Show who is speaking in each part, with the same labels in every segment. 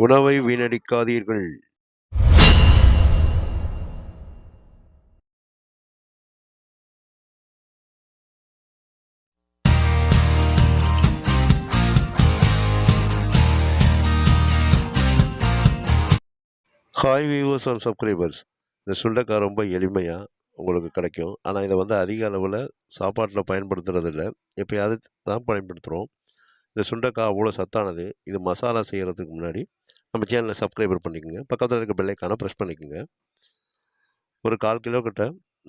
Speaker 1: உணவை வீணடிக்காதீர்கள். Hi viewers and subscribers. இந்த சுண்டைக்காய் ரொம்ப எளிமையாக உங்களுக்கு கிடைக்கும். ஆனால் இதை வந்து அதிக அளவில் சாப்பாட்டில் பயன்படுத்துறது இல்லை, எப்போயாவது தான் பயன்படுத்துகிறோம். இந்த சுண்டைக்காய் அவ்வளோ சத்தானது. இது மசாலா செய்கிறதுக்கு முன்னாடி நம்ம சேனலை சப்ஸ்கிரைபர் பண்ணிக்கோங்க. பக்கத்தில் இருக்க பெல்லைக்கான ப்ரெஸ் பண்ணிக்கோங்க. ஒரு 1/4 கிலோ கிட்ட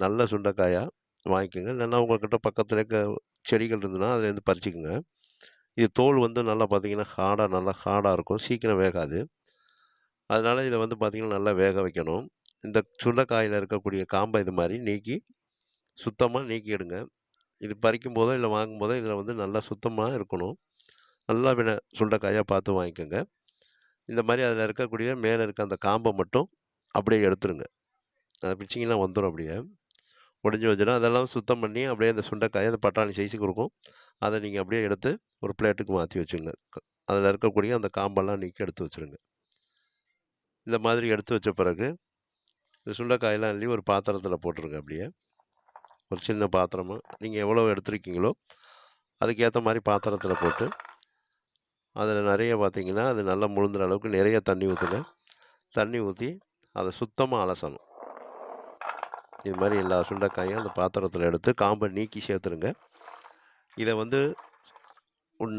Speaker 1: நல்ல சுண்டைக்காயாக வாங்கிக்கோங்க. இல்லைன்னா உங்கள்கிட்ட பக்கத்தில் இருக்க செடிகள் இருந்ததுன்னா அதுலேருந்து பறிச்சுக்குங்க. இது தோல் வந்து நல்லா பார்த்தீங்கன்னா நல்லா ஹார்டாக இருக்கும், சீக்கிரம் வேகாது. அதனால் இதை வந்து பார்த்திங்கன்னா நல்லா வேக வைக்கணும். இந்த சுண்டைக்காயில் இருக்கக்கூடிய காம்பை இது மாதிரி நீக்கி சுத்தமாக நீக்கிடுங்க. இது பறிக்கும் போதோ இல்லை வாங்கும்போதோ இதில் வந்து நல்லா சுத்தமாக இருக்கணும். நல்லா சுண்டைக்காயாக பார்த்து வாங்கிக்கோங்க. இந்த மாதிரி அதில் இருக்கக்கூடிய மேலே இருக்க அந்த காம்பை மட்டும் அப்படியே எடுத்துருங்க. அதை பிச்சிங்கன்னா வந்துடும், அப்படியே முடிஞ்சு வச்சுன்னா அதெல்லாம் சுத்தம் பண்ணி அப்படியே அந்த சுண்டைக்காயை அந்த பட்டாணி சைஸுக்கு இருக்கும். அதை நீங்கள் அப்படியே எடுத்து ஒரு பிளேட்டுக்கு மாற்றி வச்சுங்க. அதில் இருக்கக்கூடிய அந்த காம்பெல்லாம் நீக்கி எடுத்து வச்சுருங்க. இந்த மாதிரி எடுத்து வச்ச பிறகு இந்த சுண்டைக்காயெல்லாம் அள்ளி ஒரு பாத்திரத்தில் போட்டுருங்க. அப்படியே ஒரு சின்ன பாத்திரமாக நீங்கள் எவ்வளோ எடுத்துருக்கீங்களோ அதுக்கேற்ற மாதிரி பாத்திரத்தில் போட்டு அதில் நிறைய பார்த்திங்கன்னா அது நல்லா முழுந்துற அளவுக்கு நிறைய தண்ணி ஊற்றுங்க. தண்ணி ஊற்றி அதை சுத்தமாக அலசணும். இது மாதிரி எல்லா சுண்டைக்காயும் அந்த பாத்திரத்தில் எடுத்து காம்பை நீக்கி சேர்த்துருங்க. இதை வந்து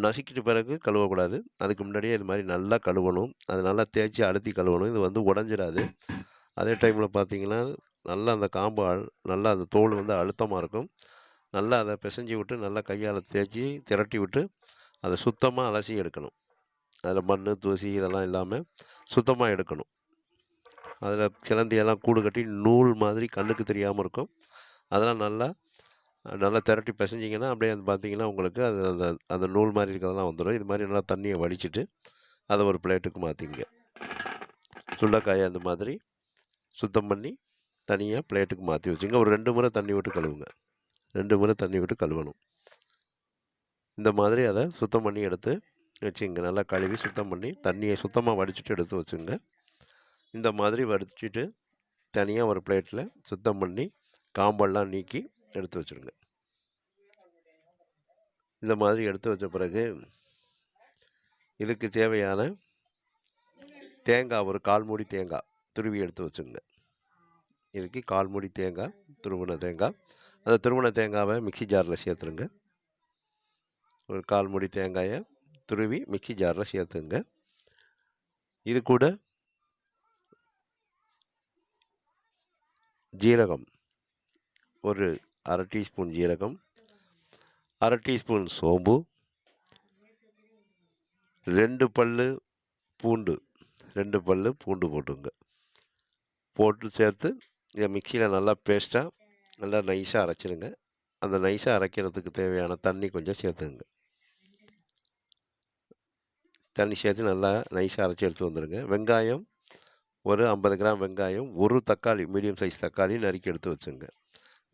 Speaker 1: நசுக்கிட்ட பிறகு கழுவக்கூடாது, அதுக்கு முன்னாடியே இது மாதிரி நல்லா கழுவணும். அது நல்லா தேய்ச்சி அழுத்தி கழுவணும். இது வந்து உடஞ்சிடாது. அதே டைமில் பார்த்தீங்கன்னா நல்லா அந்த காம்பு நல்லா அந்த தோல் வந்து அழுத்தமாக இருக்கும். நல்லா அதை பிசைஞ்சி விட்டு நல்லா கையால் தேய்ச்சி திரட்டி விட்டு அதை சுத்தமாக அலசி எடுக்கணும். அதில் மண் தூசி இதெல்லாம் இல்லாமல் சுத்தமாக எடுக்கணும். அதில் சிலந்தியெல்லாம் கூடு கட்டி நூல் மாதிரி கண்ணுக்கு தெரியாமல் இருக்கும். அதெல்லாம் நல்லா நல்லா திரட்டி பிசைஞ்சிங்கன்னா அப்படியே அது பார்த்தீங்கன்னா உங்களுக்கு அது அந்த அந்த நூல் மாதிரி இருக்கிறதெல்லாம் வந்துடும். இது மாதிரி நல்லா தண்ணியை வடிச்சிட்டு அதை ஒரு பிளேட்டுக்கு மாற்றிங்க. சுண்டைக்காயை அந்த மாதிரி சுத்தம் பண்ணி தனியாக பிளேட்டுக்கு மாற்றி வச்சுங்க. ஒரு 2 முறை தண்ணி விட்டு கழுவுங்க. 2 முறை தண்ணி விட்டு கழுவணும். இந்த மாதிரி அதை சுத்தம் பண்ணி எடுத்து வச்சுங்க. நல்லா கழுவி சுத்தம் பண்ணி தண்ணியை சுத்தமாக வடிச்சிட்டு எடுத்து வச்சுங்க. இந்த மாதிரி வடிச்சிட்டு தனியாக ஒரு பிளேட்டில் சுத்தம் பண்ணி காம்பெல்லாம் நீக்கி எடுத்து வச்சுருங்க. இந்த மாதிரி எடுத்து வச்ச பிறகு இதுக்கு தேவையான தேங்காய் ஒரு 1/4 மூடி தேங்காய் துருவி எடுத்து வச்சுங்க. இதுக்கு 1/4 மூடி தேங்காய், துருவின தேங்காய். அந்த துருவின தேங்காவை மிக்சி ஜாரில் சேர்த்துருங்க. ஒரு 1/4 மூடி தேங்காயை துருவி மிக்சி ஜாரில் சேர்த்துங்க. இது கூட ஜீரகம் ஒரு 1/2 டீஸ்பூன் ஜீரகம், 1/2 டீஸ்பூன் சோம்பு, 2 பல்லு பூண்டு, 2 பல்லு பூண்டு போட்டுங்க. போட்டு சேர்த்து இதை மிக்சியில் நல்லா பேஸ்ட்டாக நல்லா நைஸாக அரைச்சிடுங்க. அந்த நைஸாக அரைக்கிறதுக்கு தேவையான தண்ணி கொஞ்சம் சேர்த்துங்க. தண்ணி சேர்த்து நல்லா நைஸாக அரைச்சி எடுத்து வந்துடுங்க. வெங்காயம் ஒரு 50 கிராம் வெங்காயம், ஒரு தக்காளி மீடியம் சைஸ் தக்காளி நறுக்கி எடுத்து வச்சுங்க.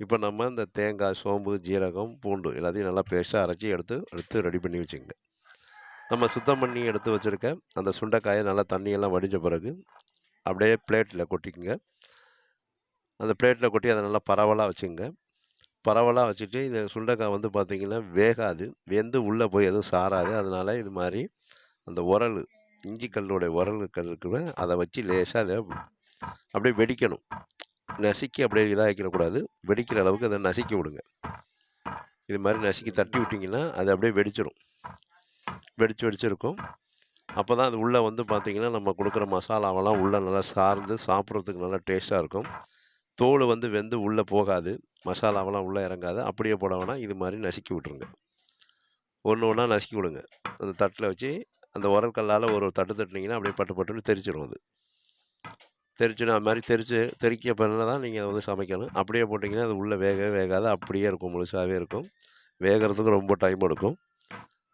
Speaker 1: இப்போ நம்ம இந்த தேங்காய், சோம்பு, ஜீரகம், பூண்டு எல்லாத்தையும் நல்லா பேஸ்ட்டாக அரைச்சி எடுத்து ரெடி பண்ணி வச்சுங்க. நம்ம சுத்தம் பண்ணி எடுத்து வச்சுருக்க அந்த சுண்டைக்காயை நல்லா தண்ணியெல்லாம் வடிஞ்ச பிறகு அப்படியே பிளேட்டில் கொட்டிக்குங்க. அந்த பிளேட்டில் கொட்டி அதை நல்லா பரவலாக வச்சுங்க. பரவலாக வச்சுட்டு இந்த சுண்டைக்காய் வந்து பார்த்திங்கன்னா வேகாது, வெந்து உள்ளே போய் எதுவும் சாராது. அதனால் இது மாதிரி அந்த இஞ்சி கல்லுடைய கல் இருக்குல்ல, அதை வச்சு லேசாக அதை அப்படியே வெடிக்கணும். நசுக்கி அப்படியே இதாகிடக்கூடாது, வெடிக்கிற அளவுக்கு அதை நசுக்கி விடுங்க. இது மாதிரி நசுக்கி தட்டி விட்டிங்கன்னா அது அப்படியே வெடிச்சிருக்கும். அப்போ தான் அது உள்ளே வந்து பார்த்திங்கன்னா நம்ம கொடுக்குற மசாலாவெல்லாம் உள்ளே நல்லா சார்ந்து சாப்பிட்றதுக்கு நல்லா டேஸ்ட்டாக இருக்கும். தோல் வந்து வெந்து உள்ளே போகாது, மசாலாவெல்லாம் உள்ளே இறங்காது. அப்படியே போட வேணாம், இது மாதிரி நசுக்கி விட்ருங்க. ஒன்று ஒன்றா நசுக்கி விடுங்க. அந்த தட்டில் வச்சு அந்த உரல்கல்லால் ஒரு தட்டு தட்டினீங்கன்னா அப்படியே பட்டுன்னு தெரிச்சிடும். அது தெரிச்சிடும். அது மாதிரி தெரிக்க பிறகு தான் நீங்கள் வந்து சமைக்கணும். அப்படியே போட்டிங்கன்னா அது உள்ளே வேகவே வேகாது, அப்படியே இருக்கும், முழுசாகவே இருக்கும். வேகிறதுக்கு ரொம்ப டைம் எடுக்கும்.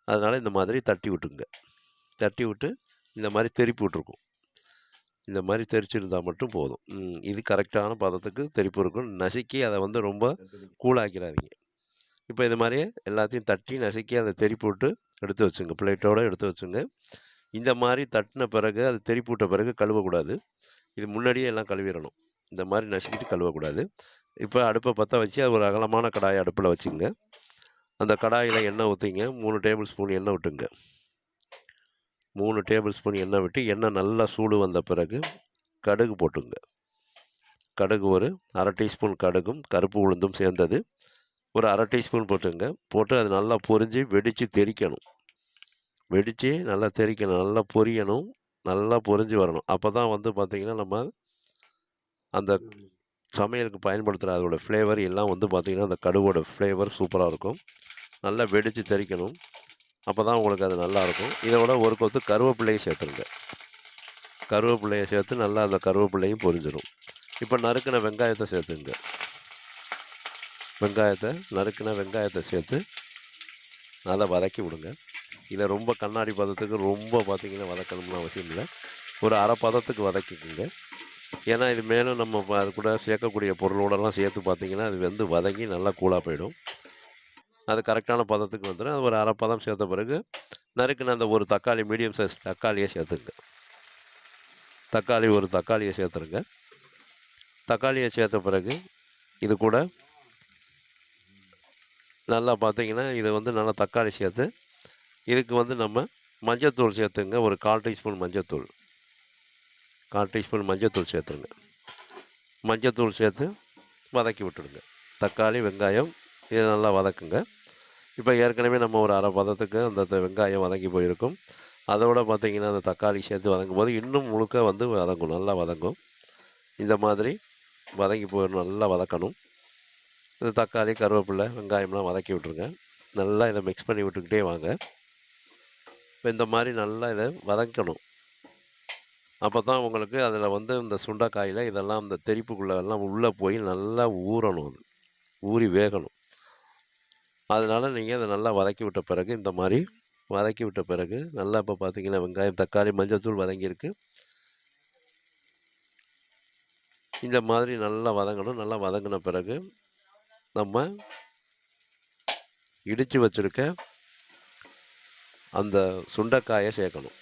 Speaker 1: அதனால் இந்த மாதிரி தட்டி விட்டுங்க. தட்டி விட்டு இந்த மாதிரி திருப்பி விட்ருக்கும். இந்த மாதிரி தெரிச்சிருந்தால் மட்டும் போதும். இது கரெக்டான பதத்துக்கு தெரிப்பு இருக்கும். நசுக்கி அதை வந்து ரொம்ப கூழாக்கிறாதீங்க. இப்போ இது மாதிரியே எல்லாத்தையும் தட்டி நசுக்கி அதை தெரிப்பு விட்டு எடுத்து வச்சுங்க. பிளேட்டோடு எடுத்து வச்சுங்க. இந்த மாதிரி தட்டின பிறகு அது திருப்பி விட்ட பிறகு கழுவக்கூடாது. இது முன்னாடியே எல்லாம் கழுவிடணும். இந்த மாதிரி நசுக்கிட்டு கழுவக்கூடாது. இப்போ அடுப்பை பற்ற வச்சு அது ஒரு அகலமான கடாயை அடுப்பில் வச்சுங்க. அந்த கடாயில் எண்ணெய் ஊற்றிங்க. 3 டேபிள் ஸ்பூன் எண்ணெய் விட்டுங்க. 3 டேபிள் ஸ்பூன் எண்ணெய் விட்டு எண்ணெய் நல்லா சூடு வந்த பிறகு கடுகு போட்டுங்க. கடுகு ஒரு 1/2 டீஸ்பூன் கடுகும் கருப்பு உளுந்தும் சேர்ந்தது ஒரு 1/2 டீஸ்பூன் போட்டுங்க. போட்டு அது நல்லா பொரிஞ்சு வெடித்து தெறிக்கணும். வெடித்து நல்லா தெறிக்கணும், நல்லா பொரியணும், நல்லா பொரிஞ்சு வரணும். அப்போ தான் வந்து பார்த்திங்கன்னா நம்ம அந்த சமையலுக்கு பயன்படுத்துகிற அதோடய ஃப்ளேவர் எல்லாம் வந்து பார்த்திங்கன்னா அந்த கடுகோட ஃப்ளேவர் சூப்பராக இருக்கும். நல்லா வெடித்து தெறிக்கணும். அப்போ தான் உங்களுக்கு அது நல்லாயிருக்கும். இதோட ஒரு கொத்து கருவேப்பிலையும் சேர்த்துருங்க. கருவேப்பிலையை சேர்த்து நல்லா அந்த கருவேப்பிலையும் பொரிஞ்சிடும். இப்போ நறுக்கின வெங்காயத்தை சேர்த்துங்க. நறுக்கின வெங்காயத்தை சேர்த்து அதை வதக்கி விடுங்க. இதை ரொம்ப கண்ணாடி பதத்துக்கு ரொம்ப பார்த்திங்கன்னா வதக்கணும்னு அவசியம் இல்லை. ஒரு அரை பதத்துக்கு வதக்கிக்குங்க. ஏன்னா இது மேலும் நம்ம அது கூட சேர்க்கக்கூடிய பொருளோடலாம் சேர்த்து பார்த்திங்கன்னா அது வதங்கி நல்லா கூலாக போயிடும். அது கரெக்டான பதத்துக்கு வந்துடும். அது ஒரு அரை பதம் சேர்த்த பிறகு நறுக்குன்னு அந்த ஒரு தக்காளி, மீடியம் சைஸ் தக்காளியை சேர்த்துங்க. ஒரு தக்காளியை சேர்த்துருங்க. தக்காளியை சேர்த்த பிறகு இது கூட நல்லா பார்த்திங்கன்னா இது நல்லா தக்காளி சேர்த்து இதுக்கு நம்ம மஞ்சத்தூள் சேர்த்துங்க. ஒரு 1/4 டீஸ்பூன் மஞ்சத்தூள். 1/4 டீஸ்பூன் மஞ்சத்தூள் சேர்த்துருங்க. மஞ்சத்தூள் சேர்த்து வதக்கி விட்டுடுங்க. தக்காளி, வெங்காயம் இதை நல்லா வதக்குங்க. இப்போ ஏற்கனவே நம்ம ஒரு அரை பதத்துக்கு அந்த வெங்காயம் வதங்கி போயிருக்கும். அதோட பார்த்திங்கன்னா அந்த தக்காளி சேர்த்து வதங்கும் போது இன்னும் முழுக்க வதங்கும், நல்லா வதங்கும். இந்த மாதிரி வதங்கி போயிடணும், நல்லா வதக்கணும். இந்த தக்காளி, கருவேப்பிலை, வெங்காயம்லாம் வதக்கி விட்ருங்க. நல்லா இதை மிக்ஸ் பண்ணி விட்டுக்கிட்டே வாங்க. இப்போ இந்த மாதிரி நல்லா இதை வதக்கணும். அப்போ தான் உங்களுக்கு அதில் இந்த சுண்டைக்காயில் இதெல்லாம் இந்த தெறிப்புக்குள்ளெல்லாம் உள்ளே போய் நல்லா ஊறணும், அது ஊறி வேகணும். அதனால் நீங்கள் அதை நல்லா வதக்கி விட்ட பிறகு இந்த மாதிரி வதக்கி விட்ட பிறகு நல்லா இப்போ பார்த்தீங்கன்னா வெங்காயம், தக்காளி, மஞ்சள்தூள் வதங்கியிருக்கு. இந்த மாதிரி நல்லா வதங்கணும். நல்லா வதங்கின பிறகு நம்ம இடித்து வச்சுருக்க அந்த சுண்டைக்காயை சேர்க்கணும்.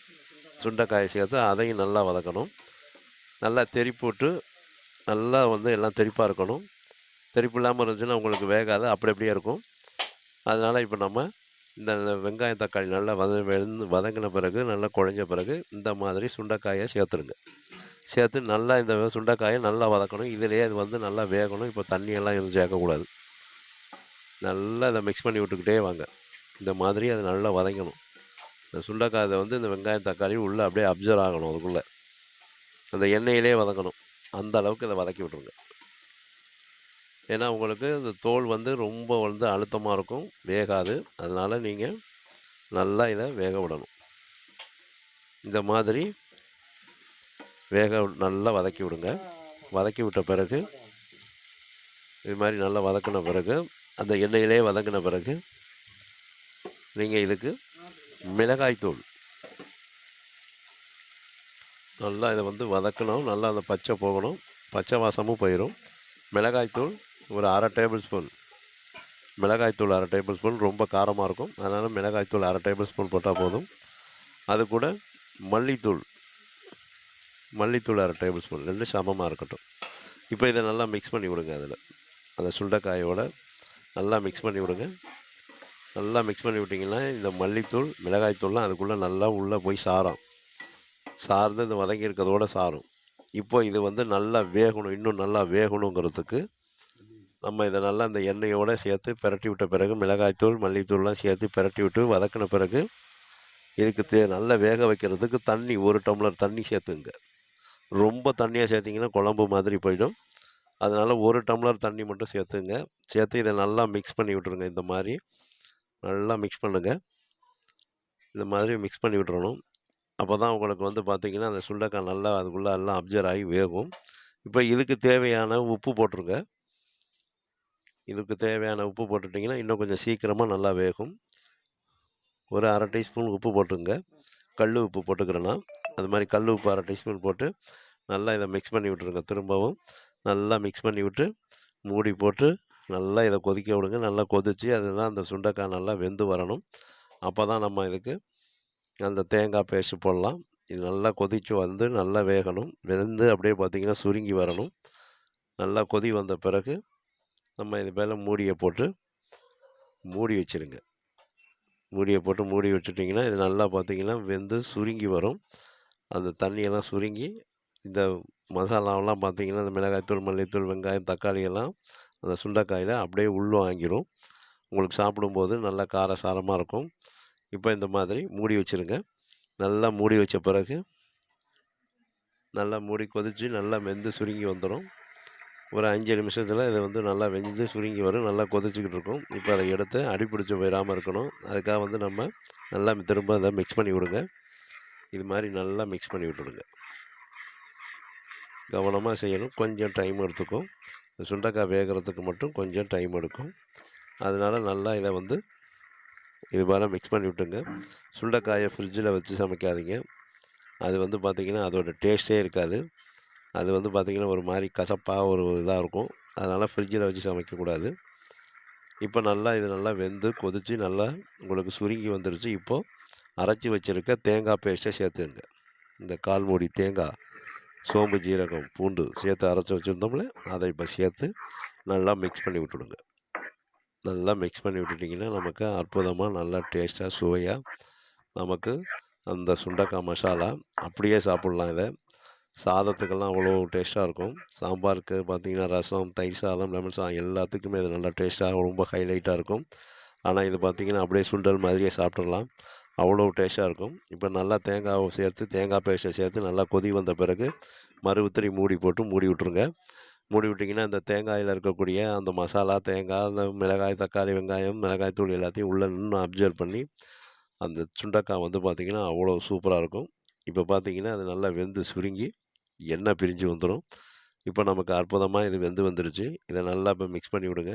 Speaker 1: சுண்டைக்காயை சேர்த்து அதையும் நல்லா வதக்கணும். நல்லா தெறிப்பு விட்டு நல்லா எல்லாம் தெறிப்பாக இருக்கணும். தெறிப்பு இல்லாமல் இருந்துச்சுன்னா உங்களுக்கு வேகாது, அப்படி அப்படியே இருக்கும். அதனால் இப்போ நம்ம இந்த வெங்காயம், தக்காளி நல்லா வதங்கின பிறகு நல்லா குழஞ்ச பிறகு இந்த மாதிரி சுண்டைக்காயை சேர்த்துருங்க. சேர்த்து நல்லா இந்த சுண்டைக்காயை நல்லா வதக்கணும். இதிலேயே அது நல்லா வேகணும். இப்போ தண்ணியெல்லாம் எதுவும் சேர்க்கக்கூடாது. நல்லா இதை மிக்ஸ் பண்ணி விட்டுக்கிட்டே வாங்க. இந்த மாதிரி அது நல்லா வதங்கணும். இந்த சுண்டைக்காயை இந்த வெங்காயம், தக்காளி உள்ளே அப்படியே அப்சர்வ் ஆகணும். அதுக்குள்ளே அந்த எண்ணெயிலே வதங்கணும். அந்த அளவுக்கு இதை வதக்கி விட்ருங்க. ஏன்னா உங்களுக்கு இந்த தோல் ரொம்ப அழுத்தமாக இருக்கும், வேகாது. அதனால் நீங்கள் நல்லா இதை வேக விடணும். இந்த மாதிரி நல்லா வதக்கி விடுங்க. வதக்கி விட்ட பிறகு இது மாதிரி நல்லா வதக்கின பிறகு அந்த எண்ணெயிலே வதங்கின பிறகு நீங்கள் இதுக்கு மிளகாய்த்தூள் நல்லா இதை வதக்கணும். நல்லா அந்த பச்சை போகணும், பச்சை வாசமும் போயிடும். மிளகாய்த்தூள் ஒரு 1/2 டேபிள் ஸ்பூன். மிளகாய்த்தூள் 1/2 டேபிள் ஸ்பூன் ரொம்ப காரமாக இருக்கும். அதனால் மிளகாய்த்தூள் 1/2 டேபிள் ஸ்பூன் போட்டால் போதும். அது கூட மல்லித்தூள் 1/2 டேபிள் ஸ்பூன், 2 சமமாக இருக்கட்டும். இப்போ இதை நல்லா மிக்ஸ் பண்ணி விடுங்க. அதில் அந்த சுண்டைக்காயோட நல்லா மிக்ஸ் பண்ணி விடுங்க. நல்லா மிக்ஸ் பண்ணி விட்டிங்கன்னா இந்த மல்லித்தூள், மிளகாய்த்தூள்லாம் அதுக்குள்ளே நல்லா உள்ளே போய் சார்ந்து இந்த வதங்கி இருக்கிறதோட சாரும். இப்போ இது நல்லா வேகணும். இன்னும் நல்லா வேகணுங்கிறதுக்கு நம்ம இதை நல்லா இந்த எண்ணெயோடு சேர்த்து பிரட்டி விட்ட பிறகு மிளகாய்த்தூள், மல்லித்தூள்லாம் சேர்த்து பிரட்டி விட்டு வதக்கின பிறகு இதுக்கு நல்லா வேக வைக்கிறதுக்கு தண்ணி 1 டம்ளர் தண்ணி சேர்த்துங்க. ரொம்ப தண்ணியாக சேர்த்திங்கன்னா குழம்பு மாதிரி போயிடும். அதனால் 1 டம்ளர் தண்ணி மட்டும் சேர்த்துங்க. சேர்த்து இதை நல்லா மிக்ஸ் பண்ணி விட்ருங்க. இந்த மாதிரி நல்லா மிக்ஸ் பண்ணுங்கள். இந்த மாதிரி மிக்ஸ் பண்ணி விட்டுறணும். அப்போ தான் உங்களுக்கு பார்த்திங்கன்னா அந்த சுண்டைக்காய் நல்லா அதுக்குள்ளே எல்லாம் அப்சர்வ் ஆகி வேகும். இப்போ இதுக்கு தேவையான உப்பு போட்டுருங்க. இதுக்கு தேவையான உப்பு போட்டுட்டிங்கன்னா இன்னும் கொஞ்சம் சீக்கிரமாக நல்லா வேகும். ஒரு 1/2 டீஸ்பூன் உப்பு போட்டுங்க. கல் உப்பு போட்டுக்கிறேன்னா அது மாதிரி கல் உப்பு 1/2 டீஸ்பூன் போட்டு நல்லா இதை மிக்ஸ் பண்ணி விட்டுருங்க. திரும்பவும் நல்லா மிக்ஸ் பண்ணி விட்டு மூடி போட்டு நல்லா இதை கொதிக்க விடுங்க. நல்லா கொதித்து அதெல்லாம் அந்த சுண்டைக்காய் நல்லா வெந்து வரணும். அப்போ தான் நம்ம இதுக்கு அந்த தேங்காய் பேஸ்ட்டு போடலாம். இது நல்லா கொதிச்சு வந்து நல்லா வேகணும். வெந்து அப்படியே பார்த்தீங்கன்னா சுருங்கி வரணும். நல்லா கொதி வந்த பிறகு நம்ம இது மேலே மூடியை போட்டு மூடி வச்சுருங்க. மூடியை போட்டு மூடி வச்சுட்டிங்கன்னா இது நல்லா பார்த்தீங்கன்னா வெந்து சுருங்கி வரும். அந்த தண்ணியெல்லாம் சுருங்கி இந்த மசாலாவெல்லாம் பார்த்தீங்கன்னா இந்த மிளகாய்த்தூள், மல்லித்தூள், வெங்காயம், தக்காளி எல்லாம் அந்த சுண்டைக்காயில் அப்படியே வாங்கிரும். உங்களுக்கு சாப்பிடும்போது நல்லா காரசாரமாக இருக்கும். இப்போ இந்த மாதிரி மூடி வச்சுருங்க. நல்லா மூடி வச்ச பிறகு நல்லா மூடி கொதித்து நல்லா வெந்து சுருங்கி வந்துடும். ஒரு 5 நிமிஷத்தில் இது வந்து நல்லா வெந்து சுருங்கி வரும். நல்லா கொதிச்சுக்கிட்டு இருக்கும். இப்போ அதை எடுத்து அடிப்பிடிச்சு போயிடாமல் இருக்கணும். அதுக்காக வந்து நம்ம நல்லா திரும்ப அதை மிக்ஸ் பண்ணி விடுங்க. இது மாதிரி நல்லா மிக்ஸ் பண்ணி விட்டுடுங்க. கவனமாக செய்யணும். கொஞ்சம் டைம் எடுத்துக்கும். இந்த சுண்டைக்காய் வேகிறதுக்கு மட்டும் கொஞ்சம் டைம் எடுக்கும். அதனால் நல்லா இதை வந்து இது போல் மிக்ஸ் பண்ணி விட்டுங்க. சுண்டைக்காயை ஃப்ரிட்ஜில் வச்சு சமைக்காதீங்க. அது வந்து பார்த்திங்கன்னா அதோட டேஸ்ட்டே இருக்காது. அது வந்து பார்த்திங்கன்னா ஒரு மாதிரி கசப்பாக ஒரு இதாக இருக்கும். அதனால் ஃப்ரிட்ஜில் வச்சு சமைக்கக்கூடாது. இப்போ நல்லா இது நல்லா வெந்து கொதித்து நல்லா உங்களுக்கு சுருங்கி வந்துருச்சு. இப்போது அரைச்சி வச்சுருக்க தேங்காய் பேஸ்ட்டை சேர்த்துங்க. இந்த 1/4 மூடி தேங்காய், சோம்பு, ஜீரகம், பூண்டு சேர்த்து அரைச்சி வச்சுருந்தோம்ல, அதை இப்போ சேர்த்து நல்லா மிக்ஸ் பண்ணி விட்டுடுங்க. நல்லா மிக்ஸ் பண்ணி விட்டுட்டிங்கன்னா நமக்கு அற்புதமாக நல்லா டேஸ்ட்டாக சுவையாக நமக்கு அந்த சுண்டைக்காய் மசாலா அப்படியே சாப்பிட்லாம். இதை சாதத்துக்கெல்லாம் அவ்வளோ டேஸ்ட்டாக இருக்கும். சாம்பாருக்கு பார்த்தீங்கன்னா ரசம், தயிர் சாதம், லெமன் சாதம் எல்லாத்துக்குமே இது நல்லா டேஸ்ட்டாக ரொம்ப ஹைலைட்டாக இருக்கும். ஆனால் இது பார்த்திங்கன்னா அப்படியே சுண்டல் மாதிரியே சாப்பிட்றலாம். அவ்வளோ டேஸ்ட்டாக இருக்கும். இப்போ நல்லா தேங்காவை சேர்த்து தேங்காய் பேஸ்ட்டை சேர்த்து நல்லா கொதி வந்த பிறகு மறுபடியும் மூடி போட்டு மூடி விட்ருங்க. மூடி விட்டிங்கன்னா அந்த தேங்காயில் இருக்கக்கூடிய அந்த மசாலா, தேங்காய், அந்த மிளகாய், தக்காளி, வெங்காயம், மிளகாய்த்தூள் எல்லாத்தையும் உள்ளே இன்னும் அப்சர்வ் பண்ணி அந்த சுண்டைக்காய் வந்து பார்த்திங்கன்னா அவ்வளோ சூப்பராக இருக்கும். இப்போ பார்த்திங்கன்னா அது நல்லா வெந்து சுருங்கி எண்ணெய் பிரிஞ்சு வந்துடும். இப்போ நமக்கு அற்புதமாக இது வெந்து வந்துருச்சு. இதை நல்லா இப்போ மிக்ஸ் பண்ணி விடுங்க.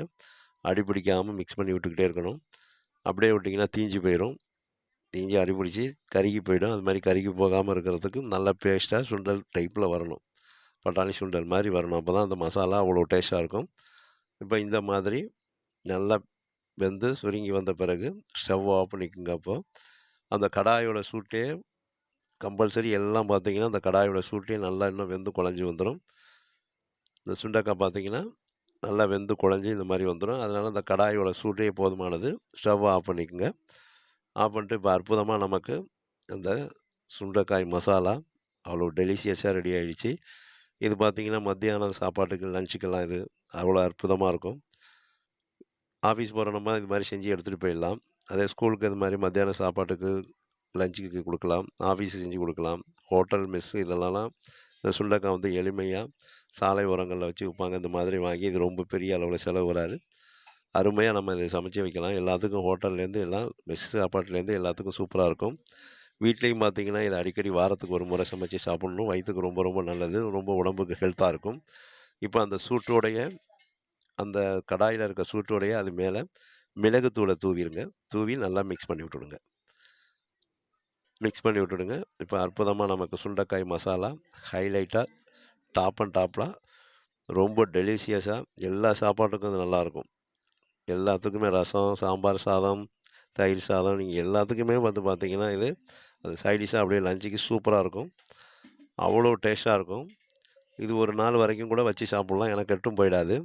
Speaker 1: அடி பிடிக்காமல் மிக்ஸ் பண்ணி விட்டுக்கிட்டே இருக்கணும். அப்படியே விட்டிங்கன்னா தீஞ்சு போயிடும். தீஞ்சு அடி பிடிச்சி கருகி போயிடும். அது மாதிரி கருகி போகாமல் இருக்கிறதுக்கு நல்ல பேஸ்ட்டாக சுண்டல் டைப்பில் வரணும். பட்டாணி சுண்டல் மாதிரி வரணும். அப்போ தான் அந்த மசாலா அவ்வளோ டேஸ்ட்டாக இருக்கும். இப்போ இந்த மாதிரி நல்லா வெந்து சுருங்கி வந்த பிறகு ஸ்டவ் ஆஃப் பண்ணிக்கோங்க. அப்போது அந்த கடாயோட சூட்டே கம்பல்சரி எல்லாம் பார்த்தீங்கன்னா அந்த கடாயோட சூட்டே நல்லா இன்னும் வெந்து குழஞ்சி வந்துடும். இந்த சுண்டைக்காய் பார்த்தீங்கன்னா நல்லா வெந்து குழஞ்சி இந்த மாதிரி வந்துடும். அதனால் அந்த கடாயோட சூட்டே போதுமானது. ஸ்டவ் ஆஃப் பண்ணிக்கோங்க. ஆஃப் பண்ணிட்டு இப்போ அற்புதமாக நமக்கு அந்த சுண்டைக்காய் மசாலா அவ்வளோ டெலிஷியஸாக ரெடி ஆகிடுச்சு. இது பார்த்திங்கன்னா மத்தியானம் சாப்பாட்டுக்கு லஞ்சுக்கெல்லாம் இது அவ்வளோ அற்புதமாக இருக்கும். ஆஃபீஸ் போகிற நம்ம இது மாதிரி செஞ்சு எடுத்துகிட்டு போயிடலாம். அதே ஸ்கூலுக்கு இது மாதிரி மத்தியானம் சாப்பாட்டுக்கு லஞ்சுக்கு கொடுக்கலாம். ஆஃபீஸுக்கு செஞ்சு கொடுக்கலாம். ஹோட்டல் மெஸ்ஸு இதெல்லாம் இந்த சுண்டைக்காய் வந்து எளிமையாக சாலை ஓரங்களில் வச்சு விற்பாங்க. இந்த மாதிரி வாங்கி இது ரொம்ப பெரிய அளவில் செலவு வராது. அருமையாக நம்ம இதை சமைச்சு வைக்கலாம். எல்லாத்துக்கும் ஹோட்டல்லேருந்து எல்லாம் மெஸ் சாப்பாட்டுலேருந்து எல்லாத்துக்கும் சூப்பராக இருக்கும். வீட்லேயும் பார்த்திங்கன்னா இதை அடிக்கடி வாரத்துக்கு ஒரு முறை சமைச்சு சாப்பிட்ணும். வயிற்றுக்கு ரொம்ப ரொம்ப நல்லது. ரொம்ப உடம்புக்கு ஹெல்த்தாக இருக்கும். இப்போ அந்த சூட்டோடைய அந்த கடாயில் இருக்க சூட்டோடைய அது மேலே மிளகுத்தூளை தூவிடுங்க. தூவி நல்லா மிக்ஸ் பண்ணி விட்டுடுங்க. மிக்ஸ் பண்ணி விட்டுடுங்க. இப்போ அற்புதமாக நமக்கு சுண்டைக்காய் மசாலா ஹைலைட்டாக டாப் அண்ட் டாப்பில் ரொம்ப டெலிஷியஸாக எல்லா சாப்பாட்டுக்கும் அது நல்லாயிருக்கும். எல்லாத்துக்குமே ரசம், சாம்பார் சாதம், தயிர் சாதம் நீங்கள் எல்லாத்துக்குமே வந்து பார்த்திங்கன்னா இது அது சைடிஷாக அப்படியே லஞ்சுக்கு சூப்பராக இருக்கும். அவ்வளோ டேஸ்ட்டாக இருக்கும். இது ஒரு நாள் வரைக்கும் கூட வச்சு சாப்பிட்லாம். எனக்கு கெட்டும் போயிடாது.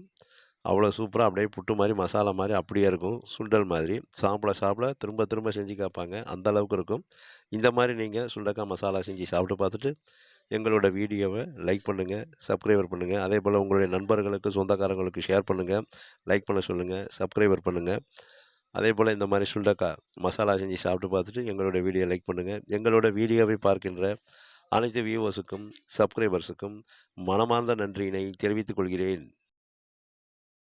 Speaker 1: அவ்வளோ சூப்பராக அப்படியே புட்டு மாதிரி மசாலா மாதிரி அப்படியே இருக்கும். சுண்டல் மாதிரி சாப்பிட சாப்பிட திரும்ப திரும்ப செஞ்சு கேட்பாங்க. அந்த அளவுக்கு இருக்கும். இந்த மாதிரி நீங்கள் சுண்டைக்காய் மசாலா செஞ்சு சாப்பிட்டு பார்த்துட்டு எங்களோட வீடியோவை லைக் பண்ணுங்கள், சப்ஸ்கிரைபர் பண்ணுங்கள். அதே போல் உங்களுடைய நண்பர்களுக்கு, சொந்தக்காரங்களுக்கு ஷேர் பண்ணுங்கள், லைக் பண்ண சொல்லுங்கள், சப்ஸ்கிரைபர் பண்ணுங்கள். அதே போல் இந்த மாதிரி சுண்டைக்காய் மசாலா செஞ்சு சாப்பிட்டு பார்த்துட்டு எங்களோட வீடியோ லைக் பண்ணுங்கள். எங்களோட வீடியோவை பார்க்கின்ற அனைத்து வியூவர்ஸுக்கும், சப்ஸ்கிரைபர்ஸுக்கும் மனமார்ந்த நன்றியினை தெரிவித்துக் கொள்கிறேன்.